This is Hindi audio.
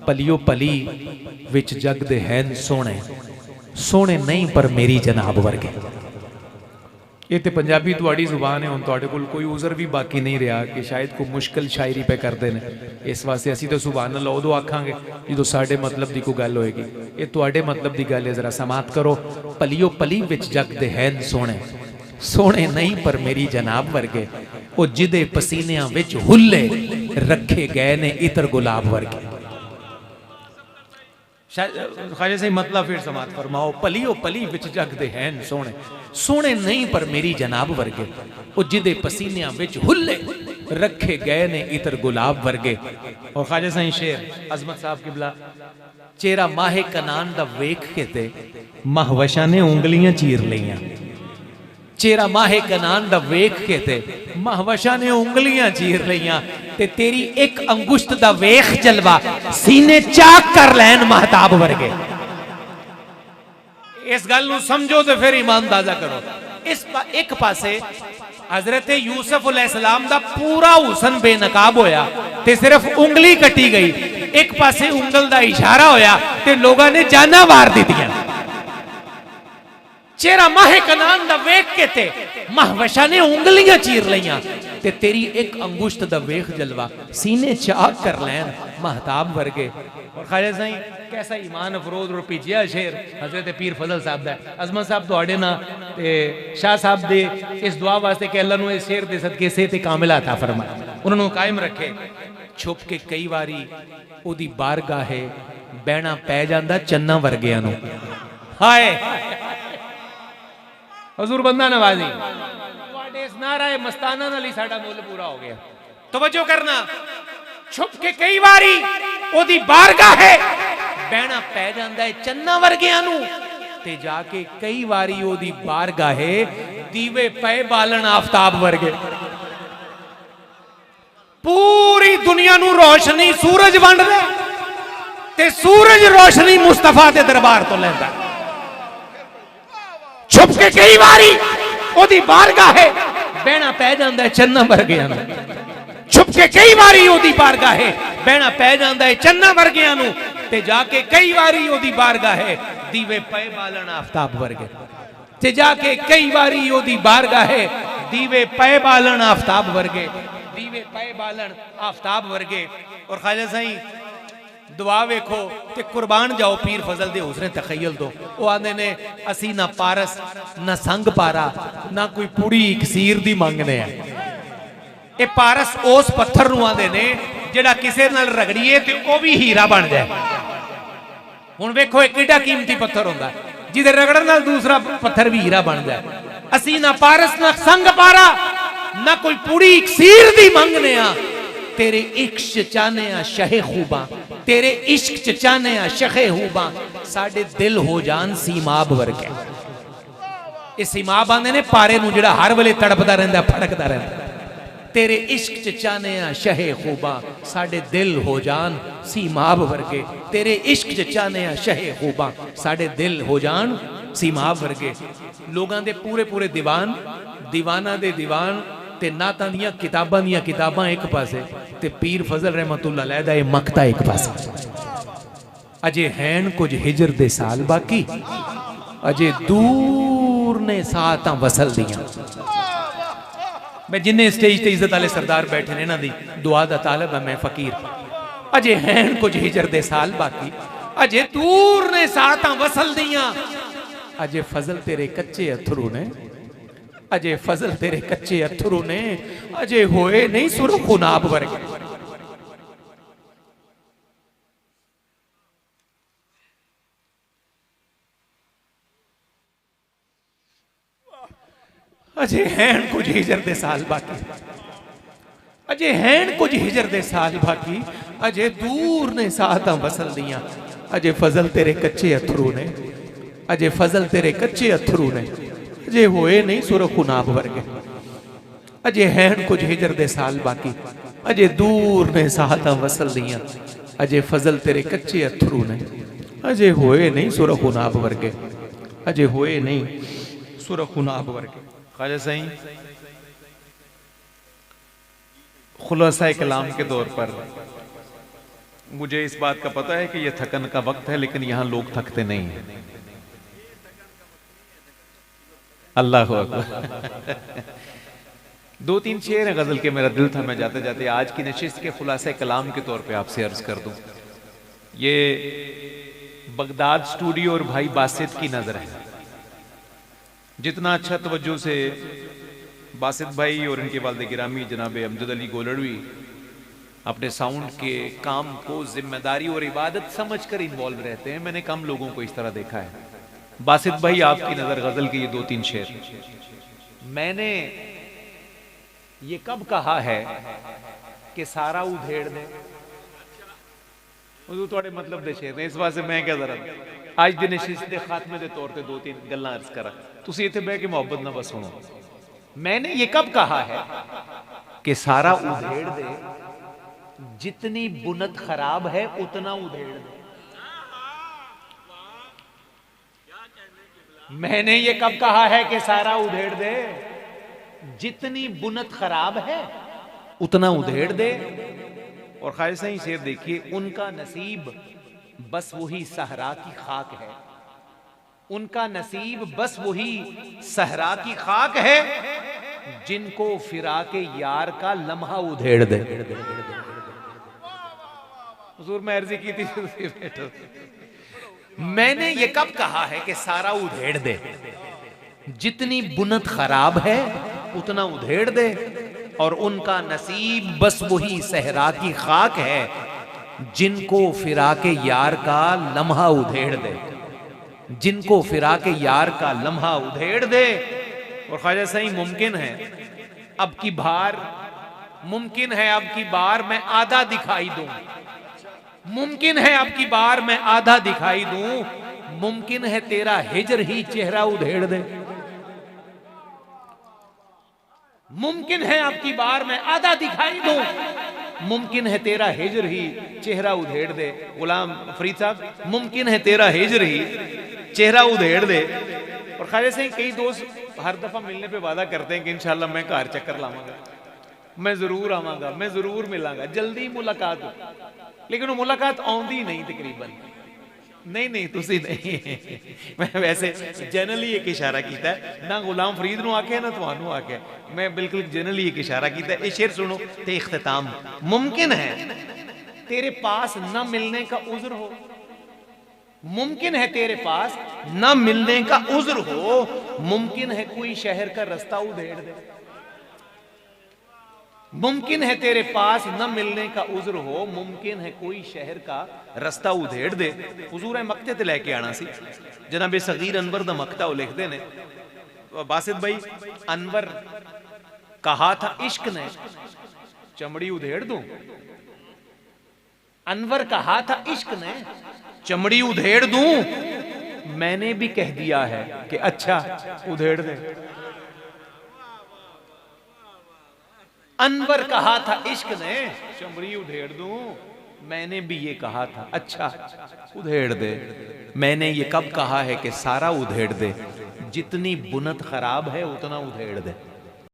पलियो पली विच जग दे हैन सोहणे, सोहणे नहीं पर मेरी जनाब वर्गे। ये तो पंजाबी तुहाड़ी जुबान है, हुण तुहाडे कोल कोई उज़र भी बाकी नहीं रहा कि शायद कोई मुश्किल शायरी पे करते हैं। इस वास्ते असीं तो सुभान अल्लाह उदों आखांगे जो साडे मतलब की कोई गल होएगी। ये तुहाडे मतलब की गल है, जरा समात करो। पलियो पली विच जग दे हैन सोहणे, सोहणे नहीं पर मेरी जनाब वर्गे। वो जिदे पसीनियां विच हुल्ले रखे गए ने इतर गुलाब वर्गे। ख्वाजा सही मतलब फिर समात फरमाओ। पलियो पली विच जग दे हैन सोहणे, सोहणे नहीं पर मेरी जनाब वर्गे। वो जिदे पसीनियां विच हुल्ले रखे गए ने इतर गुलाब वर्गे। और ख्वाजा सही शेर अजमत साहब किबला, चेहरा माहे कनान दा वेख के ते महवशा ने उंगलियां चीर लियां। चेहरा माहे कनान दा वेख के ते महवशा ने उंगलियां चीर लियां। ते तेरी एक अंगुश्त दा वेख जलवा सीने चाक कर लैन महताब वर्गे। इस गल नूं समझो तो फिर ईमान अंदाजा करो। एक पासे हजरत यूसुफ अलैहिस्सलाम दा पूरा हुसन बेनकाब होया ते सिर्फ उंगली कटी गई। एक पासे उंगल दा इशारा होया ते लोगों ने जाना वार दित्तियां। चेहरा माहे कनान दा वेख के ते महवशा ने उंगलियां चीर लियां। ते तेरी एक अंगुश्त दा वेख जलवा सीने चाक कर लैन महताब वर्गे। और ख्वाजा साईं कैसा ईमान अफरोज और पिजिया शेर हजरत पीर फजल साहब दा। अजमत साहब तुहाडे ना ते शाह साहब दे इस दुआ वास्ते कि अल्लाह नूं इस शेर दे सदके सेहत कामिला अता फरमाए, उन्हां नूं कायम रखे। छुप के कई वारी ओदी बारगाहे बहना पै जांदा चन्ना वर्गियां नूं। हाय हजूर बंदा नवाजी तुहाडे इस नाराए मस्ताना नाल ही साडा मुल पूरा हो गया। तवज्जो करना। छुप के कई बारी ओदी बारगाहे बहना पै जांदा है चन्ना वर्गियां नूं ते जाके कई बारी ओदी बारगाहे दीवे पै बालन आफताब वर्गे। पूरी दुनिया नूं रोशनी सूरज वंडदा ते सूरज रोशनी मुस्तफा दे दरबार तो लैंदा। छुप के कई बारी ओदी बारगाहे बहना पै जांदा है चन्ना वर्गियां नूं। छुप के कई बारी ओदी बारगाहे बहना पै जांदा है चन्ना वर्गियां नूं ते जाके कई बारी ओदी बारगाहे दीवे पै बालन आफताब वर्गे। ते जाके कई बारी ओदी बारगाहे दीवे पै बालन आफताब वर्गे। दीवे पै बालन आफताब वर्गे। और ख्वाजा साईं दुआ वेखो ते कुर्बान जाओ पीर फजल दे हुस्ने तखय्युल दो। वो आंदे ने असी ना पारस ना संग पारा ना कोई पुड़ी इकसीर दी मंगने है। ये पारस उस पत्थर नूं आंदे ने जेड़ा किसे नाल रगड़ीए ते ओ भी हीरा बन जाए। हुण वेखो एक किड्डा कीमती पत्थर हुंदा जिहदे रगड़न नाल दूसरा पत्थर भी हीरा बन जाए। असी ना पारस ना संग पारा ना कोई पुड़ी इकसीर दी मंगने आ। तेरे इश्क चाहने आ शहे खूबा, तेरे इश्क च चाहने आ शहे खूबा, साडे दिल हो जान सीमाब वर्गे। ये सीमाब आंदे ने पारे नूं जेड़ा हर वेले तड़पदा रहिंदा फड़कदा रहिंदा। तेरे इश्क च चाहने आ शहे खूबा, साडे दिल हो जान सीमाब वर्गे। तेरे इश्क च चाहने आ शहे खूबा, साडे दिल हो जान सीमाब वर्गे। लोगां दे पूरे पूरे दीवान, दीवाना दे दीवान ते नातां दियां किताबां एक पासे ते पीर फजल रहमतुल्लाह अलैह दा मकता एक पासे। अजे हैन कुछ हिजर दे साल बाकी, अजे दूर ने सातां वसल दियां। मैं जिन्ने स्टेज ते इज्जत वाले सरदार बैठे ने इन्हां दी दुआ दा तालब है मैं फकीर। अजे हैन कुछ हिजर दे साल बाकी, अजे दूर ने सातां वसल दियां। अजे फजल तेरे कच्चे अथरू ने, अजे फजल तेरे कच्चे अथरू ने, अजे होए नहीं सुरखुनाब वर्गे। अजे हैन कुछ हिजर दे साल बाकी, अजे हैन कुछ हिजर दे साल बाकी, अजे दूर ने सातां वसल दियां। अजे फजल तेरे कच्चे अथरू ने, अजे फजल तेरे कच्चे अथरू ने, अजे होए नहीं सुरखुनाब वर्गे। अजे हैन कुछ हिजर दे साल बाकी, अजे दूर ने सातां वसल दियां। अजे फजल तेरे कच्चे अथरू ने, अजे होए नहीं सुरखुनाब वर्गे। अजे होए नहीं सुरखुनाब वर्गे। ख्वाजा साईं खुलासा कलाम के दौर पर मुझे इस बात का पता है कि यह थकन का वक्त है, लेकिन यहां लोग थकते नहीं हैं। अल्लाह अकबर। दो तीन शेर हैं गजल के, मेरा दिल था मैं जाते जाते आज की नशिस्त के खुलासे कलाम के तौर पे आपसे अर्ज कर दूं। ये बगदाद स्टूडियो और भाई बासित की नजर है। जितना अच्छा तवज्जो से बासित भाई और इनके वालिद गिरामी जनाब अमजद अली गोलड़वी अपने साउंड के काम को जिम्मेदारी और इबादत समझकर इन्वॉल्व रहते हैं, मैंने कम लोगों को इस तरह देखा है। बासित भाई, आपकी नजर गजल के ये दो तीन शेर, मैंने ये कब कहा है कि सारा उधेड़ दे, थोड़े मतलब दे शेर ने, इस वास्ते मैं क्या जरा आज दिन नशिस्त दे खात्मे दे तौर पे दो तीन गल्लां अर्ज करा, तुसी इत्थे बैठ के मोहब्बत ना बस सुनो। मैंने ये कब कहा है कि सारा उधेड़ दे, जितनी बुनत खराब है उतना उधेड़ दे। मैंने ये कब कहा है कि सारा उधेड़ दे, जितनी बुनत खराब है उतना उधेड़ दे। और खालिसा ही शेर देखिए, उनका नसीब बस वही सहरा की खाक है, उनका नसीब बस वही सहरा की खाक है, जिनको फिराके यार का लम्हा उधेड़ दे। हुजूर मैं अर्जी की थी, मैंने ये कब कहा है कि सारा उधेड़ दे, जितनी बुनत खराब है उतना उधेड़ दे, और उनका नसीब बस वही सहरा की खाक है, जिनको फिराके यार का लम्हा उधेड़ दे, जिनको फिराके यार का लम्हा उधेड़ दे। और ख्वाजा सही, मुमकिन है अब की बार, मुमकिन है अब की बार मैं आधा दिखाई दूं, मुमकिन है अब की बार मैं आधा दिखाई दूं, मुमकिन है तेरा हिजर ही चेहरा उधेड़ दे, मुमकिन है अब की बार मैं आधा दिखाई दूं, मुमकिन है तेरा हिजर ही चेहरा उधेड़ दे। गुलाम फरीद साहब, मुमकिन है तेरा हिजर ही चेहरा उधेड़ दे। और ख्वाजा से कई दोस्त हर दफा मिलने पे वादा करते हैं कि इंशाल्लाह मैं घर चक्कर लावांगा, मैं जरूर आवांगा, मैं जरूर मिलांगा, जल्दी मुलाकात हो, लेकिन वो मुलाकात आउंदी नहीं तकरीबन। नहीं नहीं तुसी नहीं, मैं वैसे जनरली एक इशारा किया है, ना गुलाम फरीद नु आके ना तुहानू आके, मैं बिल्कुल जनरली एक इशारा किया है। ये शेर सुनो ते इख्तिताम, मुमकिन है तेरे पास न मिलने का उज्र हो, मुमकिन है तेरे पास न मिलने का उज्र हो, मुमकिन है कोई शहर का रास्ता उधेड़ दे, मुमकिन है तेरे पास न मिलने का उज्र हो, मुमकिन है कोई शहर का रास्ता उधेड़ दे। हुजूर मक्ते ते लेके आना सी, जनाबे सगीर अनवर दा मक्ता लिखते ने, बासित भाई, अनवर कहा था इश्क ने चमड़ी उधेड़ दूं, अनवर कहा था इश्क ने चमड़ी उधेड़ दूं, मैंने भी कह दिया है कि अच्छा उधेड़ दे। अनवर कहा था इश्क ने चमड़ी उधेड़ दूं, मैंने भी ये कहा था अच्छा उधेड़ दे। मैंने ये कब कहा है कि सारा उधेड़ दे, जितनी बुनत खराब है उतना उधेड़ दे।